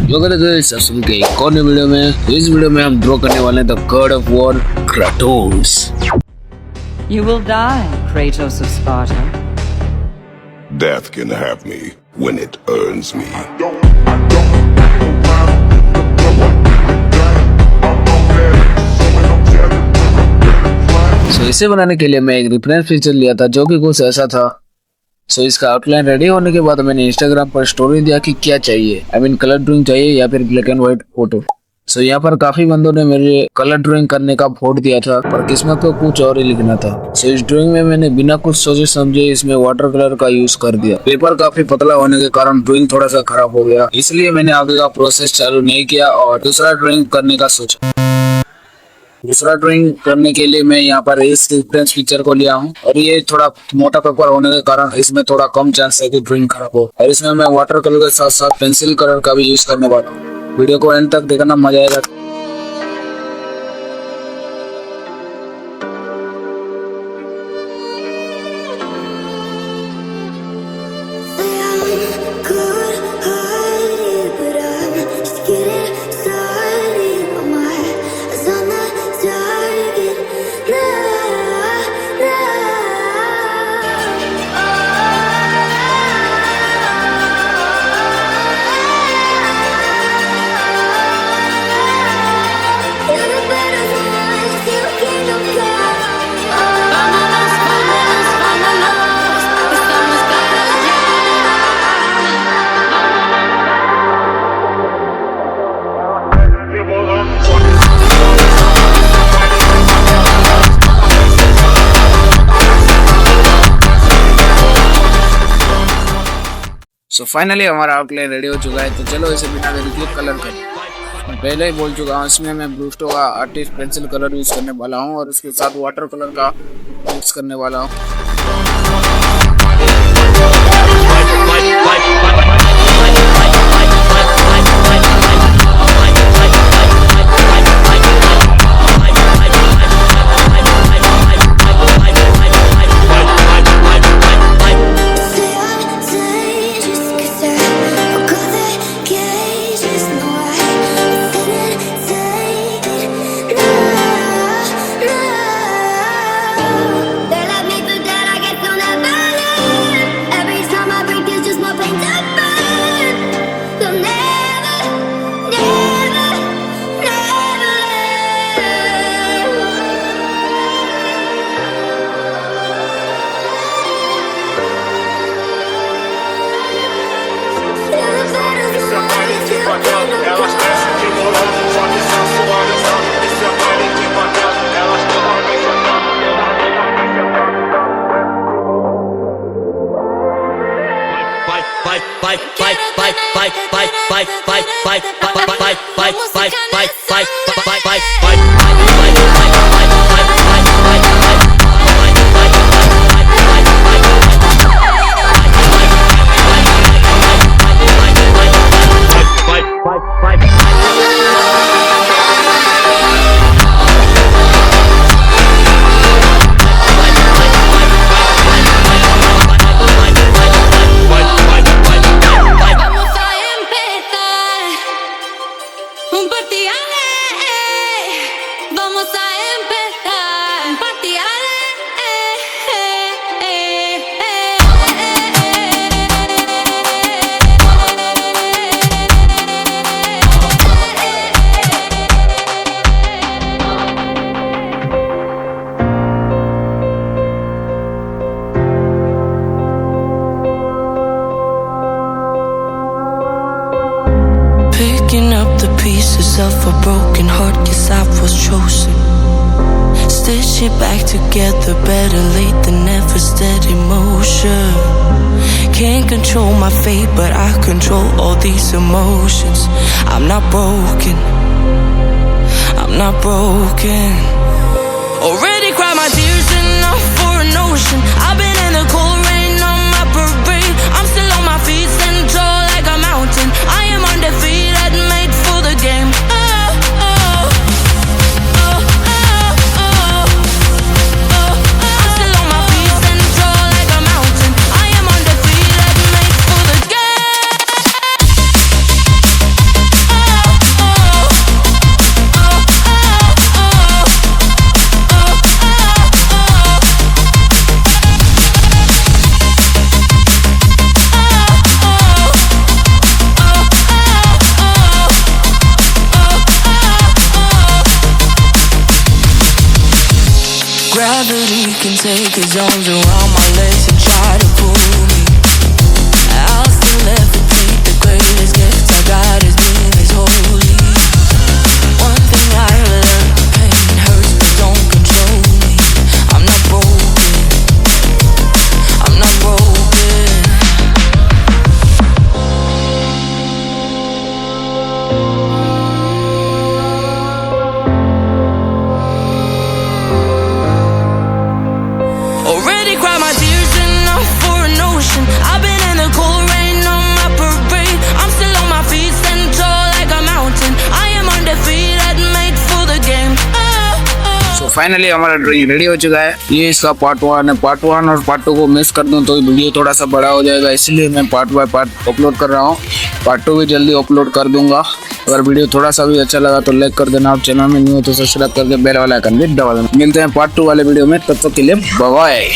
जो गाइस सब के एक और नई वीडियो में इस वीडियो में हम ड्रॉ करने वाले हैं the God of war Kratos। You will die, Kratos of Sparta. Death can have me when it earns me. इसे बनाने के लिए मैं एक रेफरेंस पिक्चर लिया था जो कि कुछ ऐसा था। इसका आउटलाइन रेडी होने के बाद मैंने इंस्टाग्राम पर स्टोरी दिया कि क्या चाहिए, कलर ड्राइंग चाहिए या फिर ब्लैक एंड व्हाइट फोटो। यहाँ पर काफी बंदों ने मेरे कलर ड्राइंग करने का वोट दिया था, पर किस्मत को कुछ और ही लिखना था। इस ड्राइंग में मैंने बिना कुछ सोचे समझे इसमें वाटर कलर का यूज कर दिया। पेपर काफी पतला होने के कारण ड्राइंग थोड़ा सा खराब हो गया, इसलिए मैंने आगे का प्रोसेस चालू नहीं किया और दूसरा ड्राइंग करने का सोचा। दूसरा ड्राइंग करने के लिए मैं यहाँ पर इस रेफरेंस पिक्चर को लिया हूँ और ये थोड़ा मोटा पेपर होने के कारण इसमें थोड़ा कम चांस है कि ड्राइंग खराब हो। और इसमें मैं वाटर कलर के साथ साथ पेंसिल कलर का भी यूज करने वाला हूँ। वीडियो को एंड तक देखना, मजा आएगा। फाइनली हमारा आउटलाइन रेडी हो चुका है, तो चलो इसे बिना देरी के कलर करें। मैं पहले ही बोल चुका हूँ, इसमें मैं ब्रूस्टो का आर्टिस्ट पेंसिल कलर यूज करने वाला हूँ और उसके साथ वाटर कलर का मिक्स करने वाला हूँ। Of a broken heart, guess I was chosen. Stitch it back together, better late than never, steady motion. Can't control my fate, but I control all these emotions. I'm not broken, I'm not broken. Already cried my tears enough for an ocean. I've been in the cold rain on my parade. I'm still on my feet, stand tall like a mountain. I am undefeated, made for the game. Gravity can take his arms around my legs and try to pull me. I'll still levitate. The greatest gift I got is being this holy. One thing I learned, pain hurts but don't control me. I'm not broken. I'm not broken. Already cried my tears enough for an ocean. I've been in the cold rain on my parade. I'm still on my feet, stand tall like a mountain. I am undefeated, made for the game. तो finally हमारा drawing ready हो चुका है। ये इसका part 1 है। Part 1 और part 2 को मिस कर दूं तो वीडियो थोड़ा सा बड़ा हो जाएगा, इसलिए मैं पार्ट बाय पार्ट अपलोड कर रहा हूँ। पार्ट 2 भी जल्दी अपलोड कर दूंगा। अगर वीडियो थोड़ा सा भी अच्छा लगा तो लाइक कर देना। आप चैनल में न्यू हो तो सब्सक्राइब करके बेल वाला आइकन भी दबा देना। मिलते हैं पार्ट 2 वाले वीडियो में, तब तक के लिए बाय बाय।